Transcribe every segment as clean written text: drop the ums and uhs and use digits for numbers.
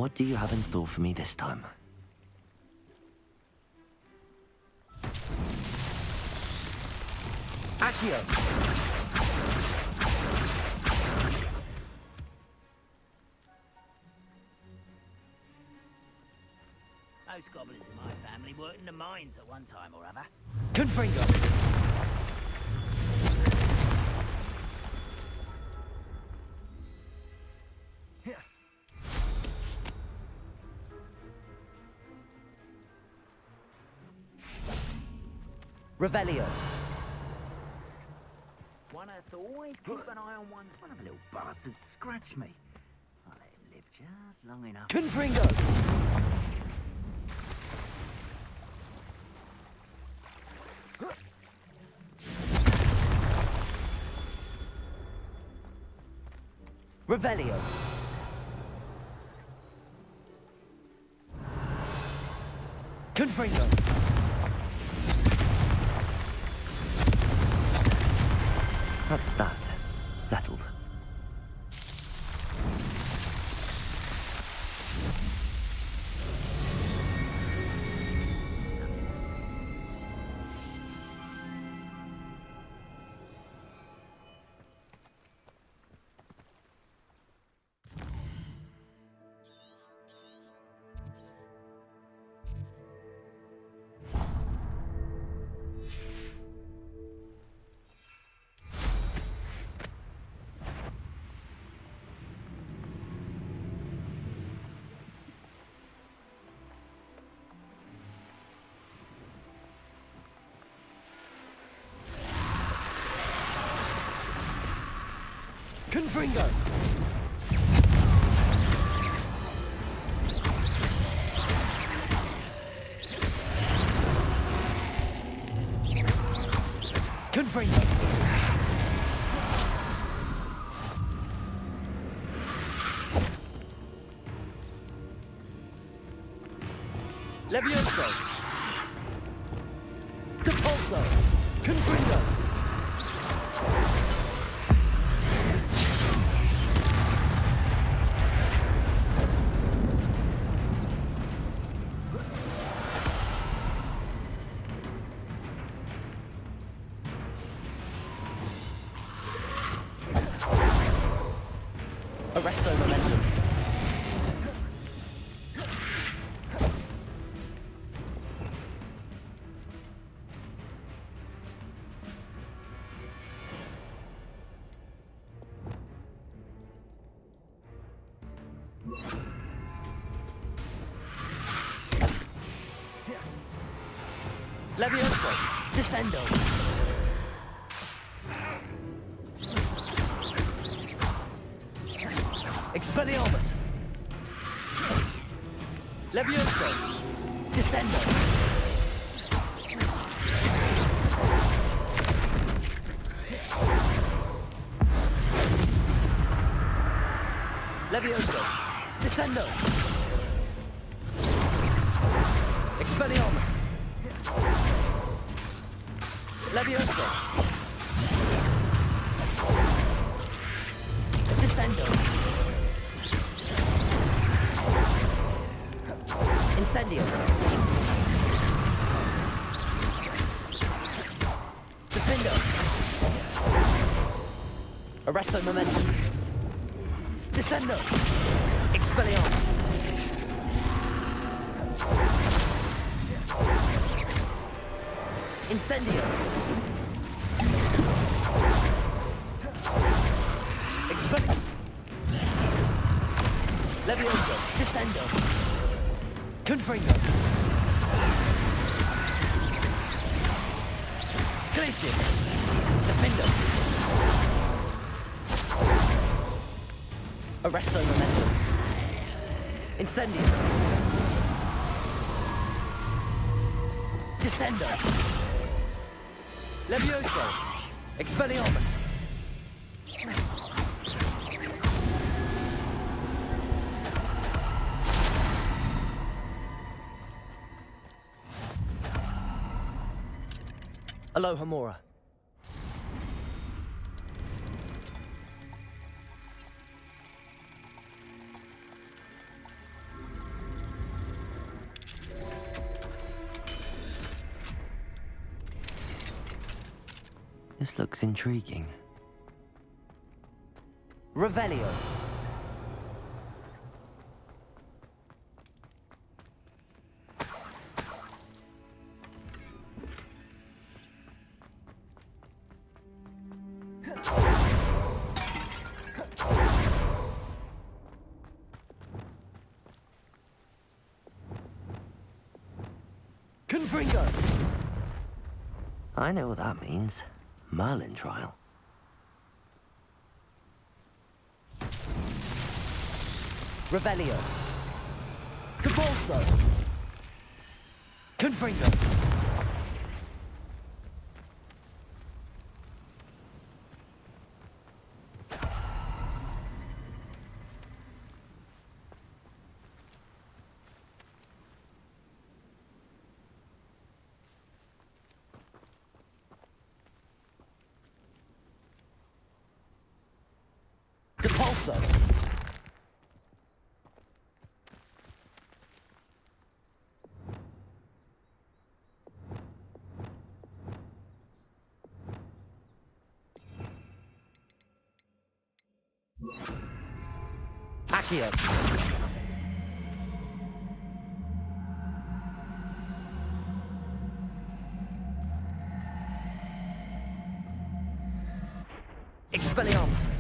What do you have in store for me this time? Accio! Most goblins in my family worked in the mines at one time or other. Confringo! Revelio. One has to always keep an eye on one of the little bastards scratch me. I'll let him live just long enough. Confringo! Revelio. Confringo. That's that. Settled. Confringo! Confringo! Levioso! Depulso! Confringo! Arresto momentum. Levioso. Descendo. Expelliarmus! Levioso! Descendo! Levioso! Descendo! Expelliarmus! Levioso! Descendo! Incendio. Defendo. Arresto momentum. Descendo. Expelliarmus. Incendio. Expelliarmus. Levioso. Descendo. Confringo. Glacius. Defendo. Arresto momentum. Incendio. Descendo. Levioso. Expelliarmus. Aloha Mora. This looks intriguing. Revelio. Confringo. I know what that means. Merlin trial. Revelio. Debolso. Confringo. Depulso. Accio. Expelliarmus.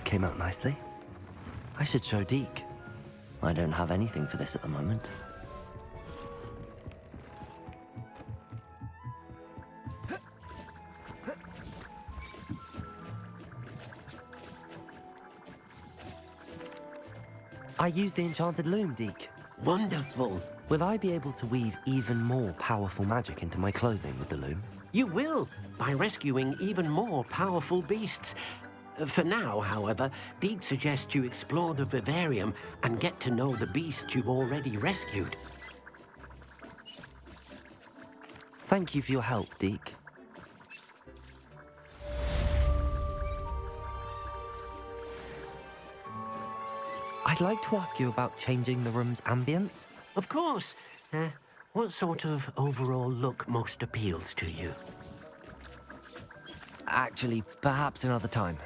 came out nicely. I should show Deke. I don't have anything for this at the moment. I used the enchanted loom, Deke. Wonderful. Will I be able to weave even more powerful magic into my clothing with the loom? You will, by rescuing even more powerful beasts. For now, however, Deke suggests you explore the vivarium and get to know the beasts you've already rescued. Thank you for your help, Deke. I'd like to ask you about changing the room's ambience. Of course. What sort of overall look most appeals to you? Actually, perhaps another time.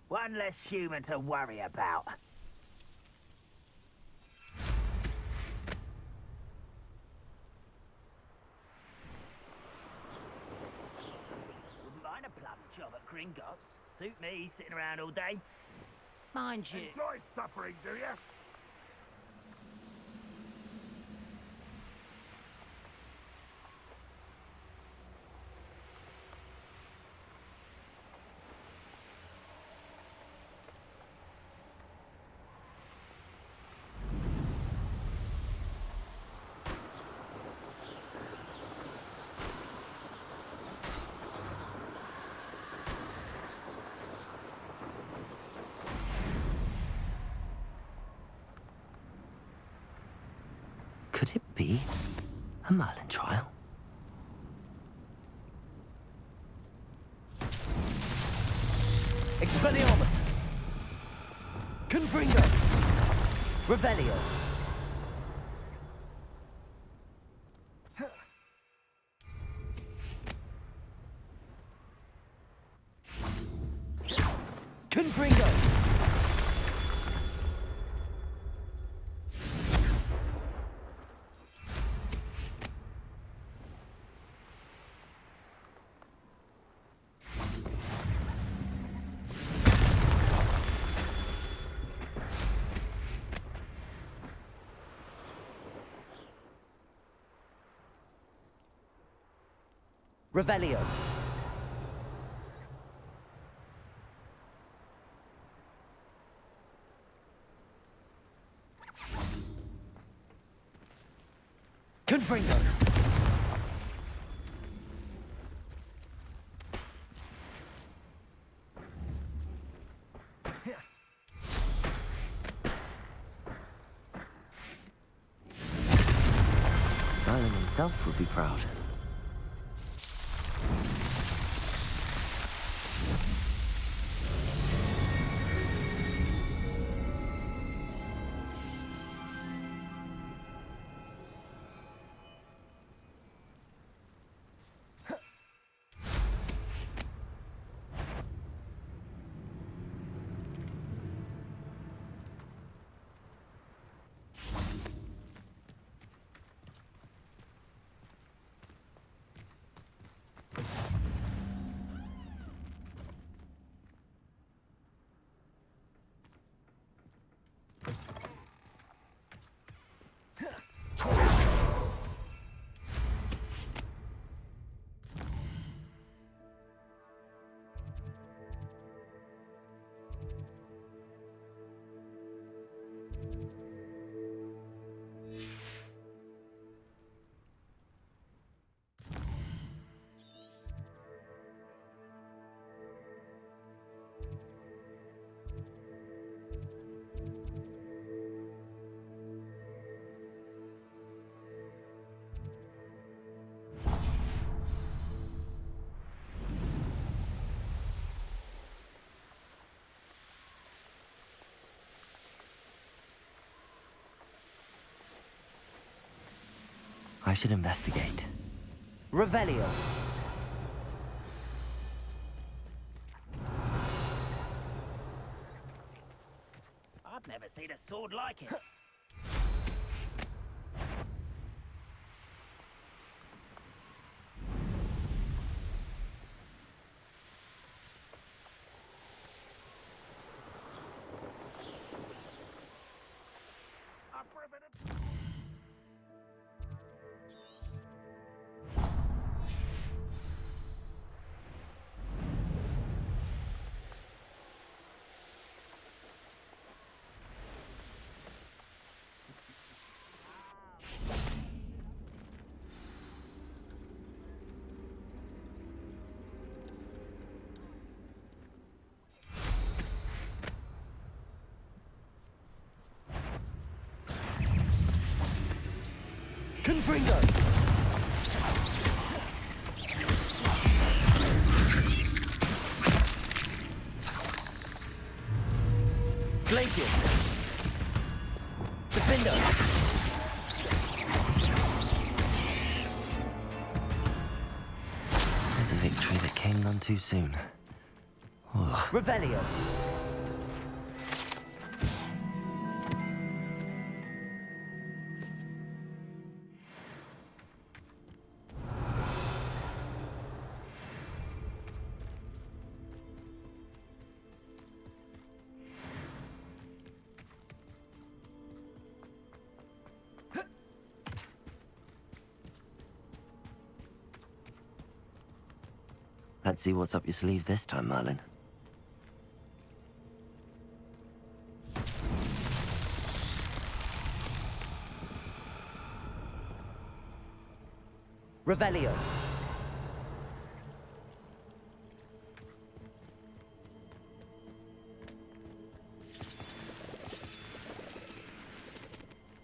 One less human to worry about. Wouldn't mind a plum job at Gringotts. Suit me, sitting around all day. Mind you. Enjoy suffering, do you? Could it be a Merlin trial? Expelliarmus! Confringo! Revelio! Confringo! Revelio. Confringo. Merlin himself would be proud. I should investigate. Revelio. I've never seen a sword like it. Confringo. Glacius. Defender. There's a victory that came none too soon. Ugh. Revelio. Let's see what's up your sleeve this time, Merlin. Revelio.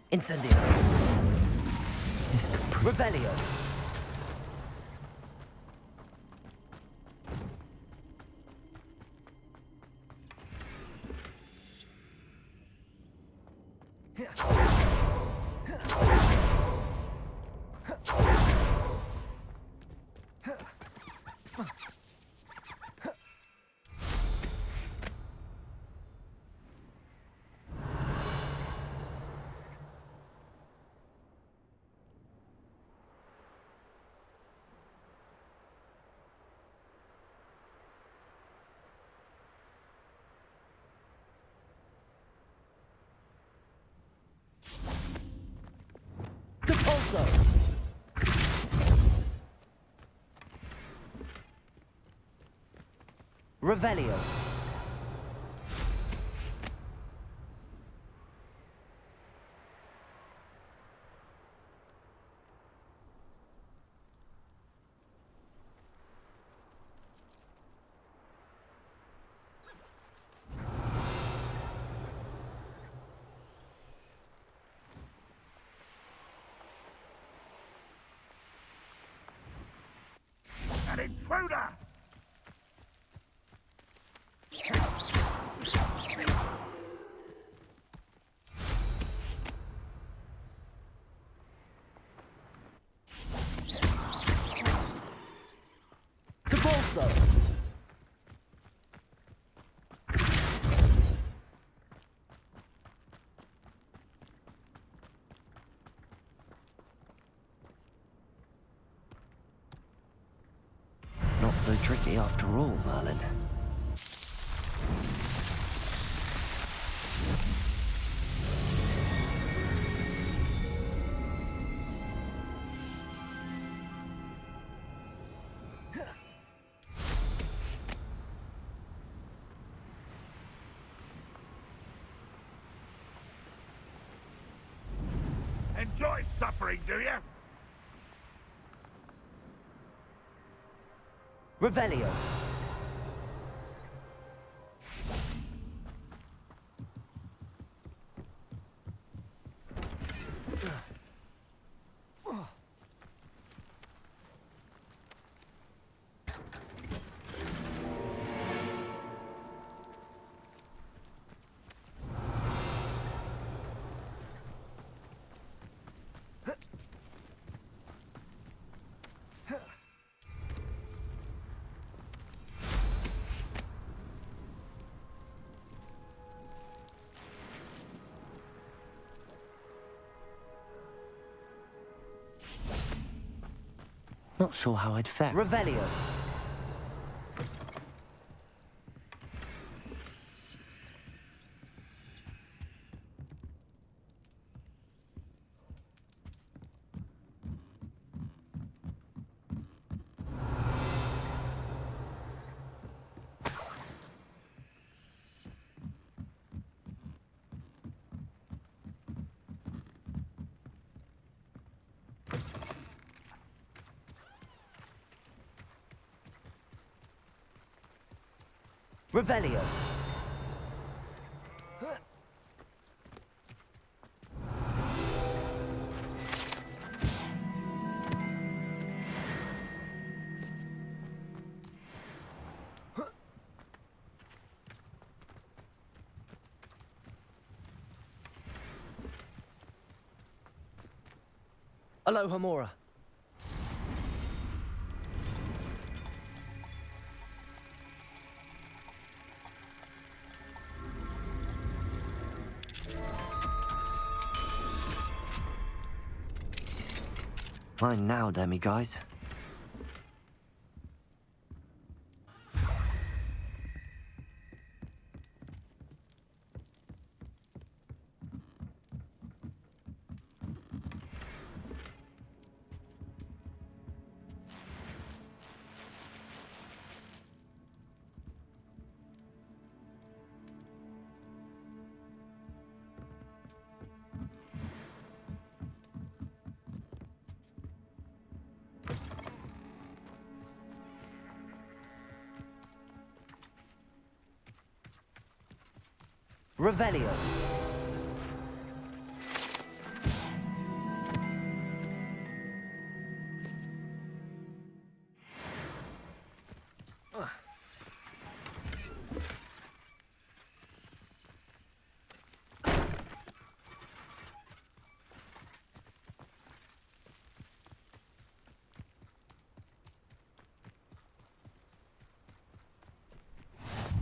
Incendio. This could prove... Revelio. Repulso. Revelio. An intruder! Repulso. Not so tricky after all, Merlin. Enjoy suffering, do you? Revelio. Not sure how I'd fare. Revelio. Revelio. Aloha Mora. Mine now, demi-guys. Revelio.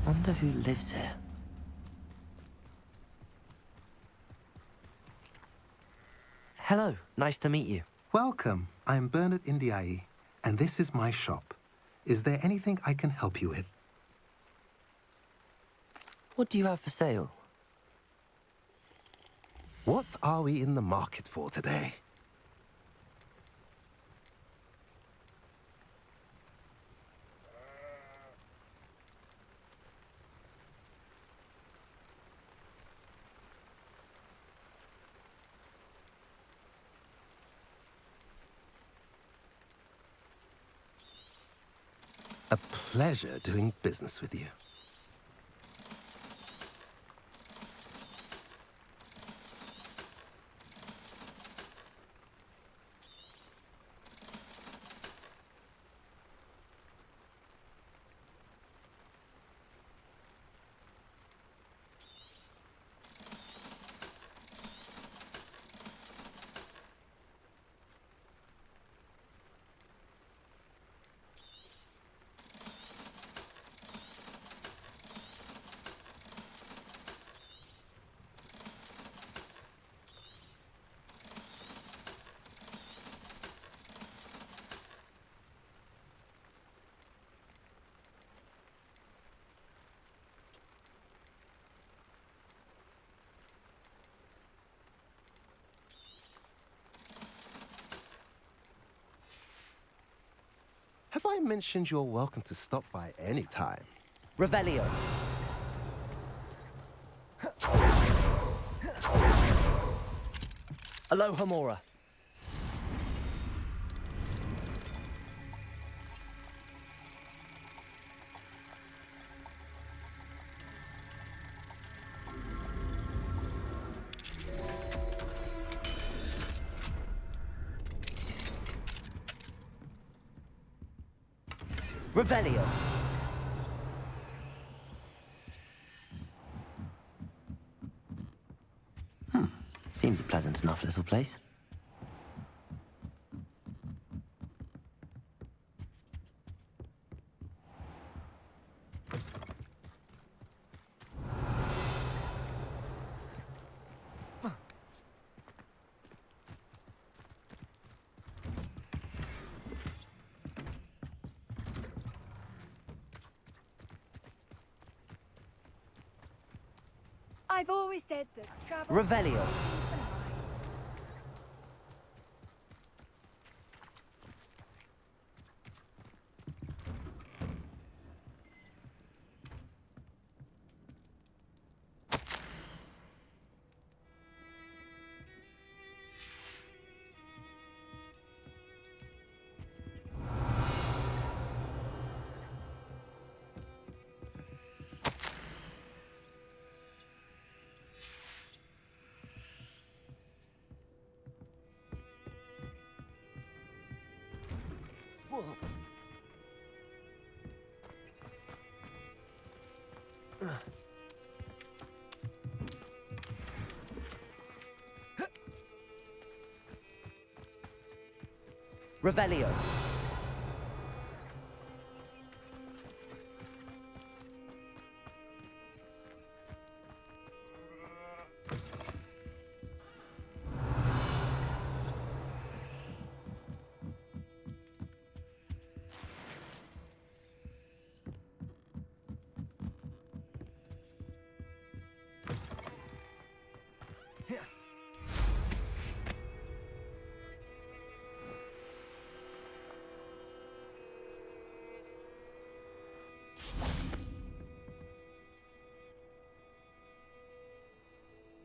Wonder who lives here. Hello, nice to meet you. Welcome. I'm Bernard Indiai, and this is my shop. Is there anything I can help you with? What do you have for sale? What are we in the market for today? A pleasure doing business with you. Have I mentioned you're welcome to stop by any time? Revelio. Alohomora. Revelio. Seems a pleasant enough little place. I've always said that travel... Revelio. Revelio.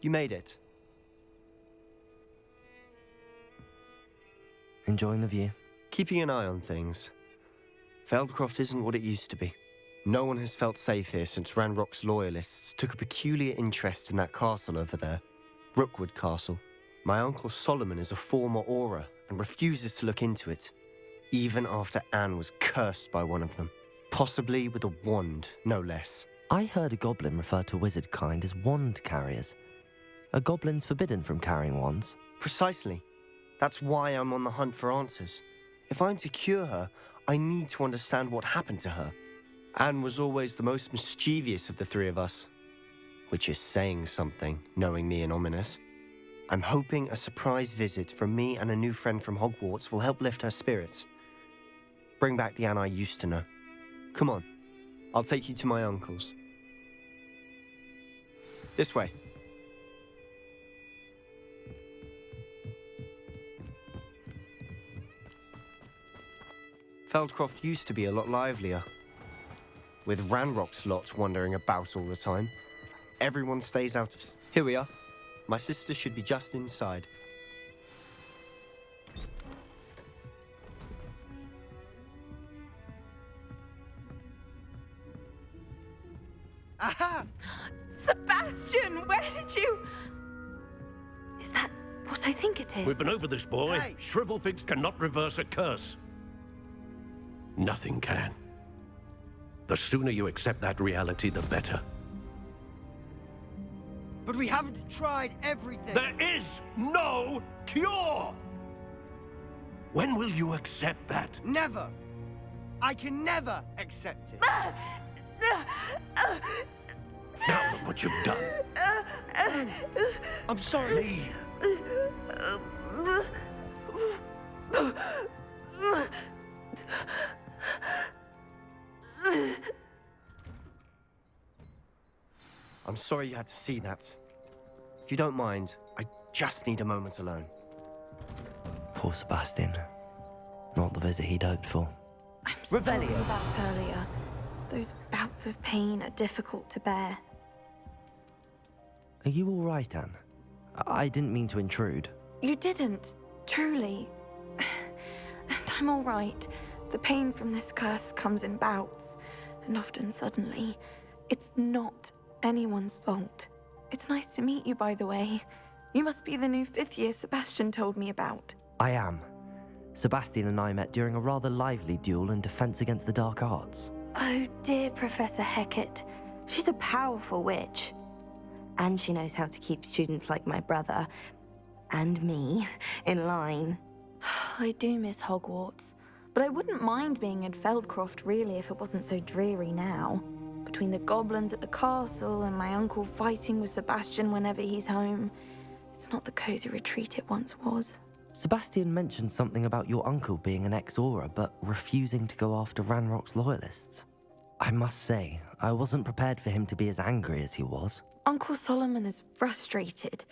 You made it. Enjoying the view? Keeping an eye on things. Feldcroft isn't what it used to be. No one has felt safe here since Ranrock's loyalists took a peculiar interest in that castle over there. Rookwood Castle. My uncle Solomon is a former Auror and refuses to look into it, even after Anne was cursed by one of them. Possibly with a wand, no less. I heard a goblin refer to wizard kind as wand carriers. Are goblins forbidden from carrying wands? Precisely. That's why I'm on the hunt for answers. If I'm to cure her, I need to understand what happened to her. Anne was always the most mischievous of the three of us. Which is saying something, knowing me and Ominous. I'm hoping a surprise visit from me and a new friend from Hogwarts will help lift her spirits. Bring back the Anne I used to know. Come on, I'll take you to my uncle's. This way. Feldcroft used to be a lot livelier. With Ranrock's lot wandering about all the time. Everyone stays out of... Here we are. My sister should be just inside. Aha! Sebastian, where did you... Is that what I think it is? We've been over this, boy. Hey! Shrivelfigs cannot reverse a curse. Nothing can. The sooner you accept that reality, the better. But we haven't tried everything. There is no cure! When will you accept that? Never. I can never accept it. Now look what you've done. I'm sorry. I'm sorry you had to see that. If you don't mind, I just need a moment alone. Poor Sebastian. Not the visit he'd hoped for. I'm sorry Revelio. about earlier. Those bouts of pain are difficult to bear. Are you all right, Anne? I didn't mean to intrude. You didn't, truly. And I'm all right. The pain from this curse comes in bouts, and often suddenly. It's not anyone's fault. It's nice to meet you, by the way. You must be the new fifth year Sebastian told me about. I am. Sebastian and I met during a rather lively duel in defense against the dark arts. Oh, dear Professor Hecat. She's a powerful witch. And she knows how to keep students like my brother, and me, in line. I do miss Hogwarts, but I wouldn't mind being in Feldcroft, really, if it wasn't so dreary now. Between the goblins at the castle and my uncle fighting with Sebastian whenever he's home, it's not the cozy retreat it once was. Sebastian mentioned something about your uncle being an ex-Auror, but refusing to go after Ranrock's loyalists. I must say, I wasn't prepared for him to be as angry as he was. Uncle Solomon is frustrated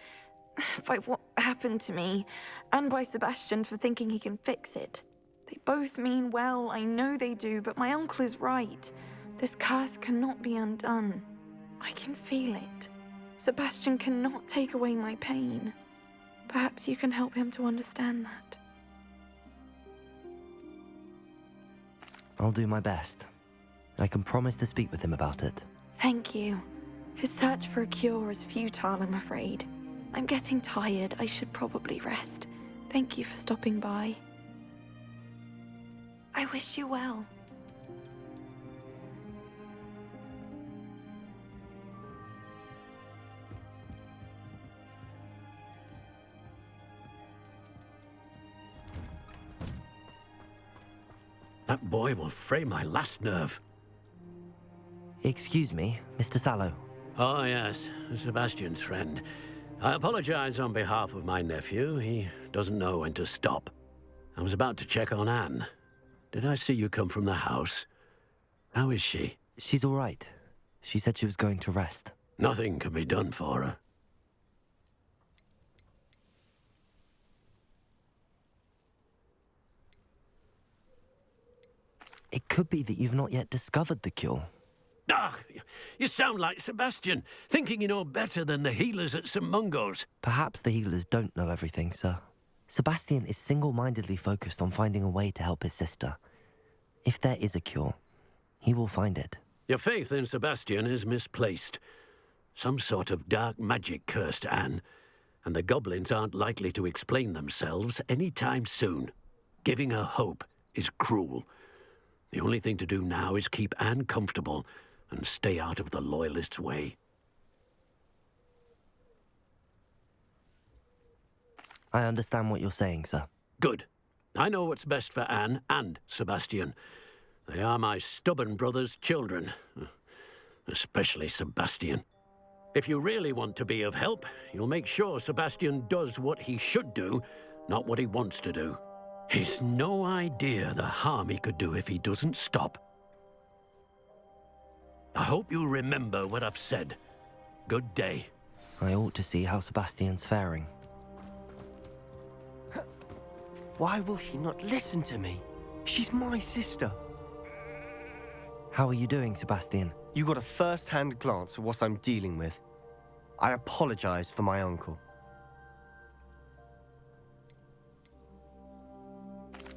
by what happened to me, and by Sebastian for thinking he can fix it. They both mean well, I know they do, but my uncle is right. This curse cannot be undone. I can feel it. Sebastian cannot take away my pain. Perhaps you can help him to understand that. I'll do my best. I can promise to speak with him about it. Thank you. His search for a cure is futile, I'm afraid. I'm getting tired. I should probably rest. Thank you for stopping by. I wish you well. That boy will fray my last nerve. Excuse me, Mr. Sallow. Oh, yes, Sebastian's friend. I apologize on behalf of my nephew. He doesn't know when to stop. I was about to check on Anne. Did I see you come from the house? How is she? She's all right. She said she was going to rest. Nothing can be done for her. It could be that you've not yet discovered the cure. Ah, you sound like Sebastian, thinking you know better than the healers at St. Mungo's. Perhaps the healers don't know everything, sir. Sebastian is single-mindedly focused on finding a way to help his sister. If there is a cure, he will find it. Your faith in Sebastian is misplaced. Some sort of dark magic cursed Anne, and the goblins aren't likely to explain themselves any time soon. Giving her hope is cruel. The only thing to do now is keep Anne comfortable and stay out of the Loyalists' way. I understand what you're saying, sir. Good. I know what's best for Anne and Sebastian. They are my stubborn brother's children, especially Sebastian. If you really want to be of help, you'll make sure Sebastian does what he should do, not what he wants to do. He's no idea the harm he could do if he doesn't stop. I hope you remember what I've said. Good day. I ought to see how Sebastian's faring. Why will he not listen to me? She's my sister. How are you doing, Sebastian? You got a first-hand glance at what I'm dealing with. I apologize for my uncle.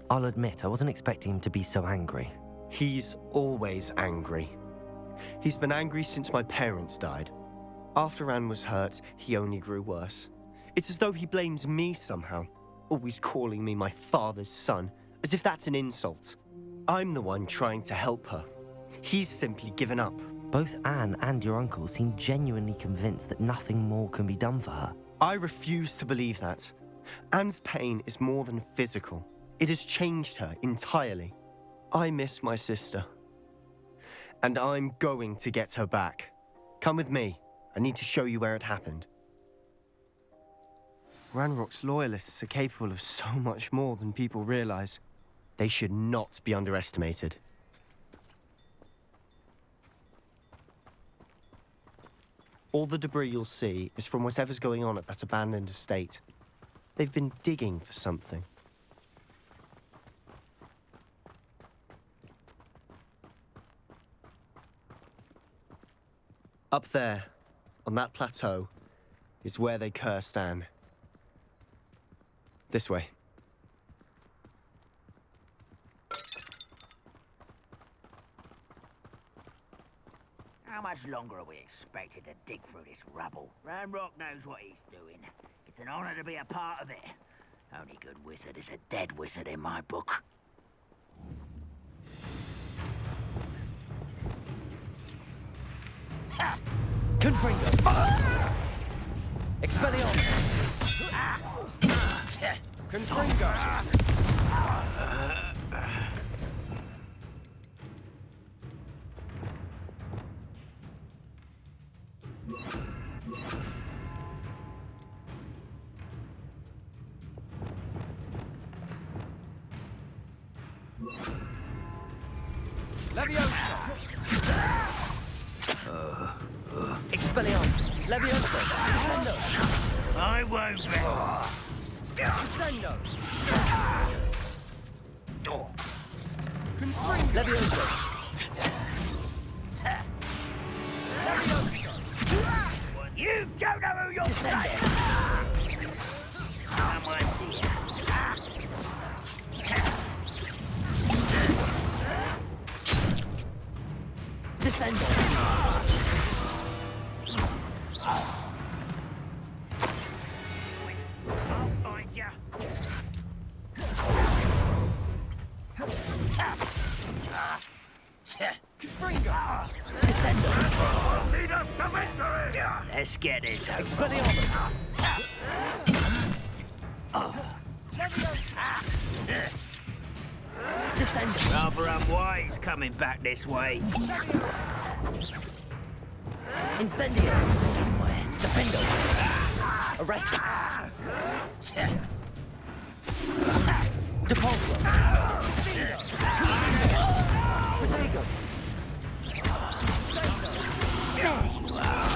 I'll admit, I wasn't expecting him to be so angry. He's always angry. He's been angry since my parents died. After Anne was hurt, he only grew worse. It's as though he blames me somehow, always calling me my father's son, as if that's an insult. I'm the one trying to help her. He's simply given up. Both Anne and your uncle seem genuinely convinced that nothing more can be done for her. I refuse to believe that. Anne's pain is more than physical. It has changed her entirely. I miss my sister. And I'm going to get her back. Come with me. I need to show you where it happened. Ranrock's loyalists are capable of so much more than people realize. They should not be underestimated. All the debris you'll see is from whatever's going on at that abandoned estate. They've been digging for something. Up there, on that plateau, is where they cursed Anne. This way. How much longer are we expected to dig through this rubble? Ranrock knows what he's doing. It's an honor to be a part of it. Only good wizard is a dead wizard in my book. Confringo! Expelliarmus! Confringo! Leviosa! Expelliarmus! Leviosa! Descendo! I won't be. Descendo! Confringo! Leviosa! You don't know who you're saying! Someone here. Descendo! I'll find ya. Confringo! Descendo! Lead us to victory! Let's get this over. Expelliarmus! Descendo! Rather unwise coming back this way. Incendio! Defendo! Arresto! Depulso! Protego! There you are.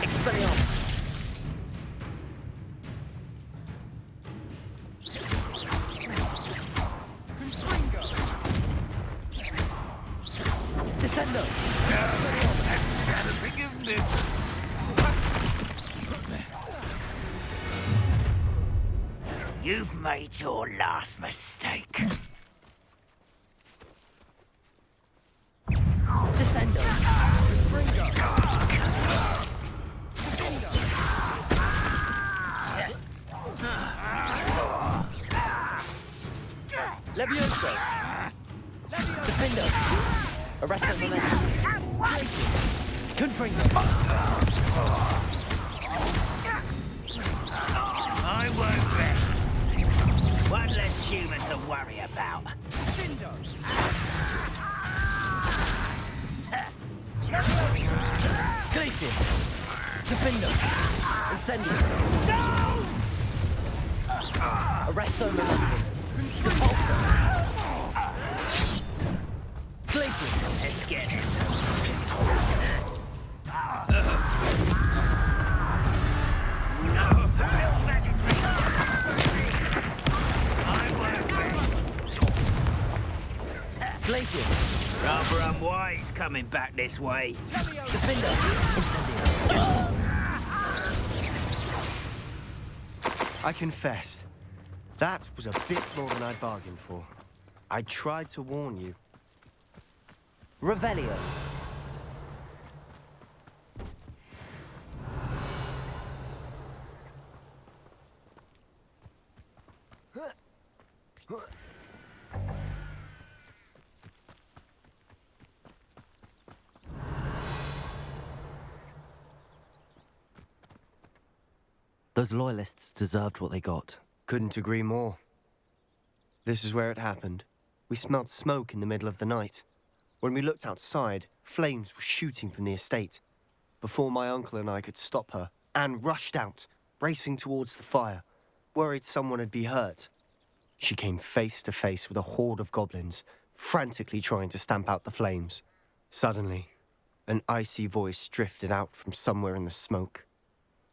Expelliarmus! Descendo! You've made your last mistake. Descendo! Confringo! I won't rest. One less human to worry about. Glacius! Defender! Incendio! No! Arresto momentum! Depulso! Glacius! Let's get this. Magic trick. I won't rest. Glacius! Rather unwise coming back this way. Defender! Incendio! I confess, that was a bit more than I'd bargained for. I tried to warn you. Revelio! Those loyalists deserved what they got. Couldn't agree more. This is where it happened. We smelled smoke in the middle of the night. When we looked outside, flames were shooting from the estate. Before my uncle and I could stop her, Anne rushed out, racing towards the fire, worried someone had been hurt. She came face to face with a horde of goblins, frantically trying to stamp out the flames. Suddenly, an icy voice drifted out from somewhere in the smoke.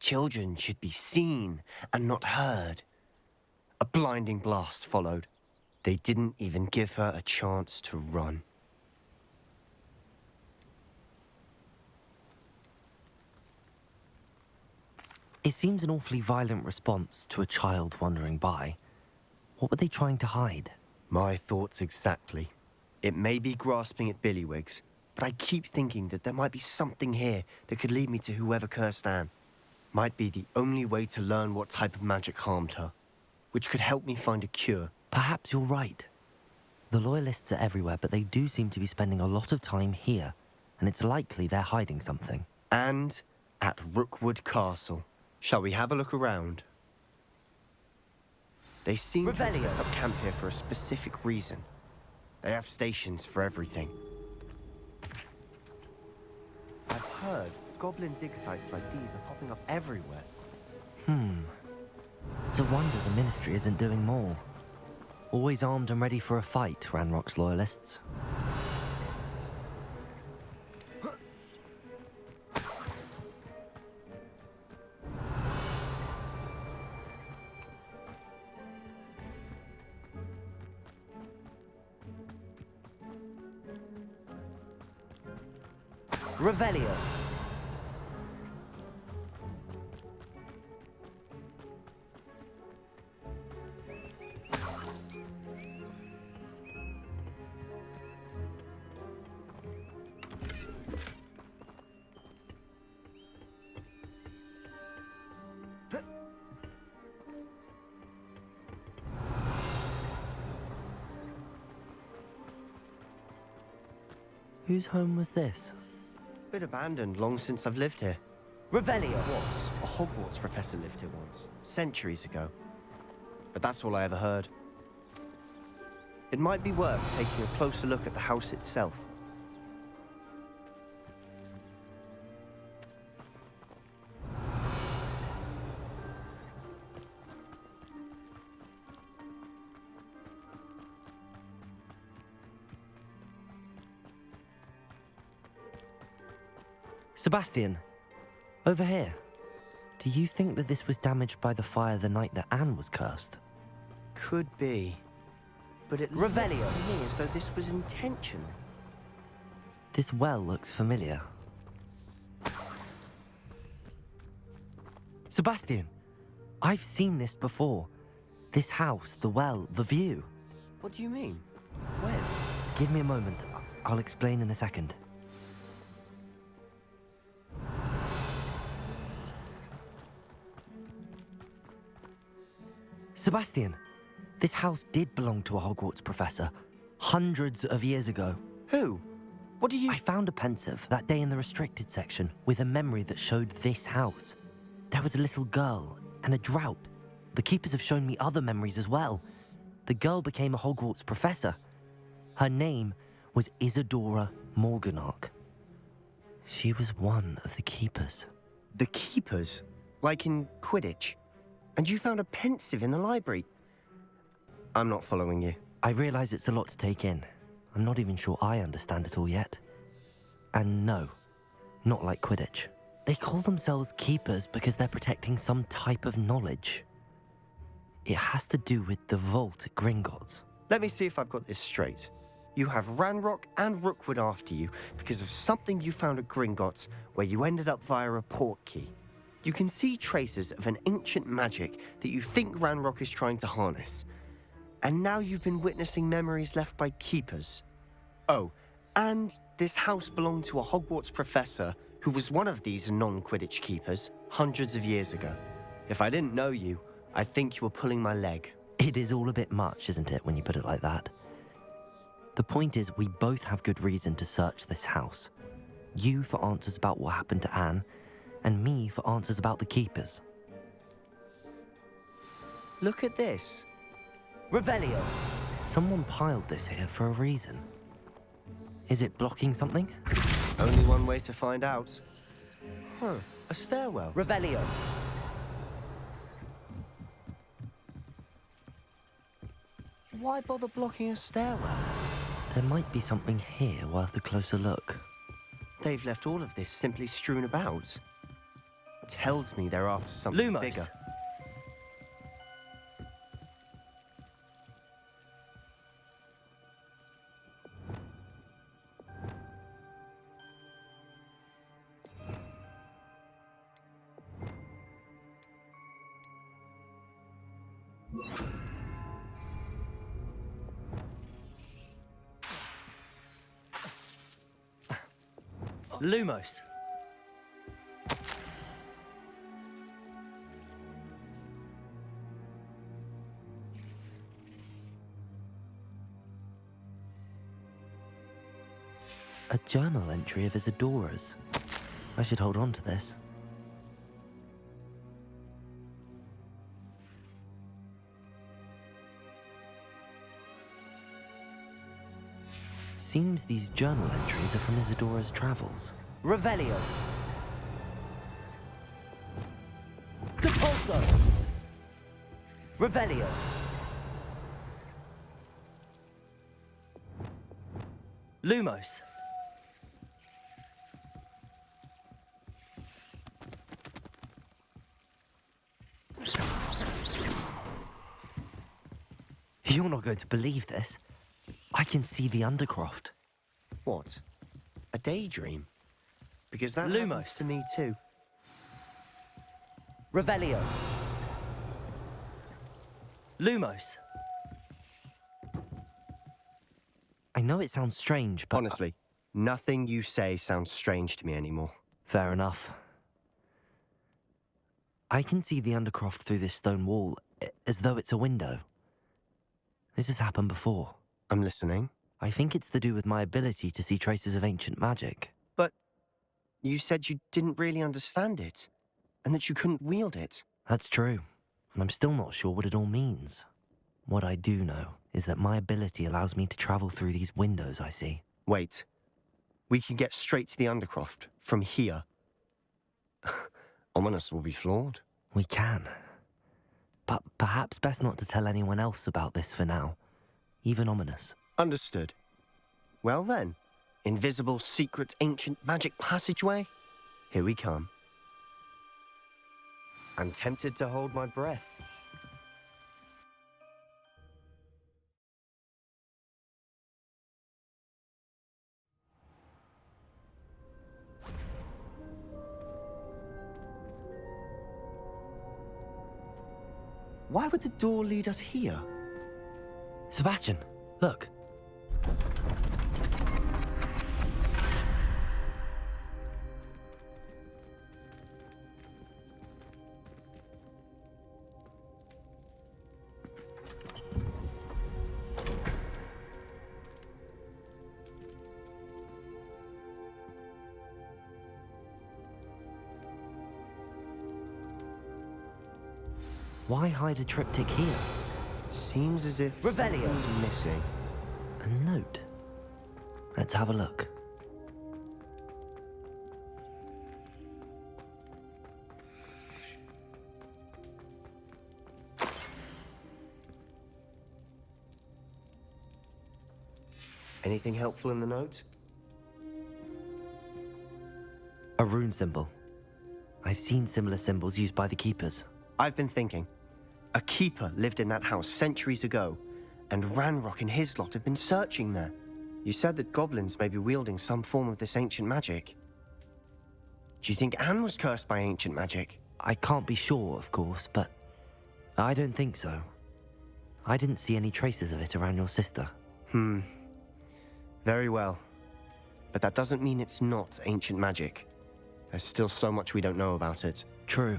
Children should be seen and not heard. A blinding blast followed. They didn't even give her a chance to run. It seems an awfully violent response to a child wandering by. What were they trying to hide? My thoughts exactly. It may be grasping at Billywigs, but I keep thinking that there might be something here that could lead me to whoever cursed Anne. Might be the only way to learn what type of magic harmed her, which could help me find a cure. Perhaps you're right. The Loyalists are everywhere, but they do seem to be spending a lot of time here, and it's likely they're hiding something. And at Rookwood Castle. Shall we have a look around? They seem to have set up camp here for a specific reason. They have stations for everything. I've heard goblin dig sites like these are popping up everywhere. It's a wonder the Ministry isn't doing more. Always armed and ready for a fight, Ranrock's Loyalists. Revelio. Whose home was this? Been abandoned long since I've lived here. Revelio. Was. A Hogwarts professor lived here once, centuries ago. But that's all I ever heard. It might be worth taking a closer look at the house itself. Sebastian, over here. Do you think that this was damaged by the fire the night that Anne was cursed? Could be. But it looks to me as though this was intentional. This well looks familiar. Sebastian, I've seen this before. This house, the well, the view. What do you mean? When? Give me a moment. I'll explain in a second. Sebastian, this house did belong to a Hogwarts professor, hundreds of years ago. Who? What do you... I found a pensive that day in the restricted section with a memory that showed this house. There was a little girl and a drought. The keepers have shown me other memories as well. The girl became a Hogwarts professor. Her name was Isadora Morganach. She was one of the keepers. The keepers? Like in Quidditch? And you found a pensive in the library? I'm not following you. I realize it's a lot to take in. I'm not even sure I understand it all yet. And no, not like Quidditch. They call themselves keepers because they're protecting some type of knowledge. It has to do with the vault at Gringotts. Let me see if I've got this straight. You have Ranrock and Rookwood after you because of something you found at Gringotts where you ended up via a port key. You can see traces of an ancient magic that you think Ranrock is trying to harness. And now you've been witnessing memories left by keepers. Oh, and this house belonged to a Hogwarts professor who was one of these non-Quidditch keepers hundreds of years ago. If I didn't know you, I'd think you were pulling my leg. It is all a bit much, isn't it, when you put it like that? The point is, we both have good reason to search this house. You for answers about what happened to Anne, and me for answers about the keepers. Look at this. Revelio! Someone piled this here for a reason. Is it blocking something? Only one way to find out. Huh, a stairwell. Revelio! Why bother blocking a stairwell? There might be something here worth a closer look. They've left all of this simply strewn about. Tells me they're after something Lumos. bigger. Lumos. A journal entry of Isadora's. I should hold on to this. Seems these journal entries are from Isadora's travels. Revelio! Capulso! Revelio! Lumos! You're not going to believe this. I can see the Undercroft. What? A daydream? Because that Lumos. happens to me too. Revelio. Lumos. I know it sounds strange, but... Honestly, nothing you say sounds strange to me anymore. Fair enough. I can see the Undercroft through this stone wall, as though it's a window. This has happened before. I'm listening. I think it's to do with my ability to see traces of ancient magic. But you said you didn't really understand it, and that you couldn't wield it. That's true, and I'm still not sure what it all means. What I do know is that my ability allows me to travel through these windows I see. Wait. We can get straight to the Undercroft from here. Ominous will be flawed. We can. But perhaps best not to tell anyone else about this for now. Even Ominous. Understood. Well then, invisible, secret, ancient magic passageway? Here we come. I'm tempted to hold my breath. Why would the door lead us here? Sebastian, look. Why hide a triptych here? Seems as if Revelio. something's missing. A note. Let's have a look. Anything helpful in the note? A rune symbol. I've seen similar symbols used by the keepers. I've been thinking. A keeper lived in that house centuries ago, and Ranrock and his lot have been searching there. You said that goblins may be wielding some form of this ancient magic. Do you think Anne was cursed by ancient magic? I can't be sure, of course, but I don't think so. I didn't see any traces of it around your sister. Very well. But that doesn't mean it's not ancient magic. There's still so much we don't know about it. True.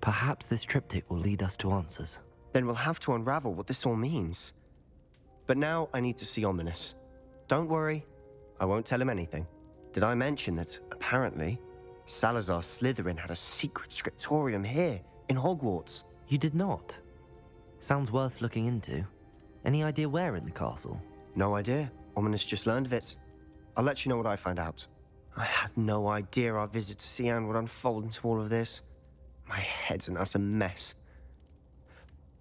Perhaps this triptych will lead us to answers. Then we'll have to unravel what this all means. But now I need to see Ominous. Don't worry, I won't tell him anything. Did I mention that, apparently, Salazar Slytherin had a secret scriptorium here, in Hogwarts? You did not. Sounds worth looking into. Any idea where in the castle? No idea. Ominous just learned of it. I'll let you know what I find out. I had no idea our visit to Cian would unfold into all of this. My head's an utter mess.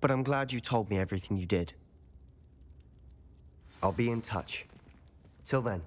But I'm glad you told me everything you did. I'll be in touch. Till then.